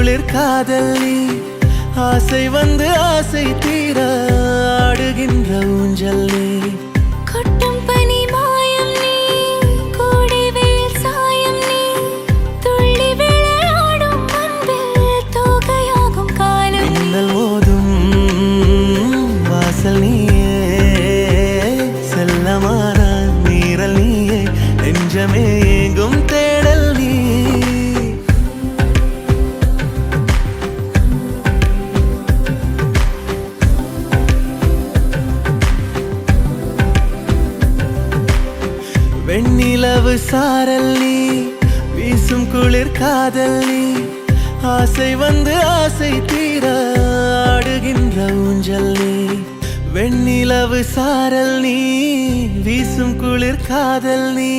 குளிர் காதல் நீ ஆசை வந்து ஆசை தீர ஆடுகின்ற ஊஞ்சல் நீ கொட்டும் பனி மாயம் நீ கோடை வெயில் சாயம் நீ துள்ளி விளையாடும் அன்பில் தோகையாகும் காலம் நீ மின்னல் மோதும் வாசல் நீயே செல்லமான நீரல் நீயே நெஞ்சமே ஏங்கும் தேடல் நீ வெண்ணிலவு சாரல் நீ வீசும் குளிர் காதல் நீ ஆசை வந்து ஆசை தீர ஆடுகின்ற ஊஞ்சல் நீ வெண்ணிலவு சாரல் நீ வீசும் குளிர் காதல் நீ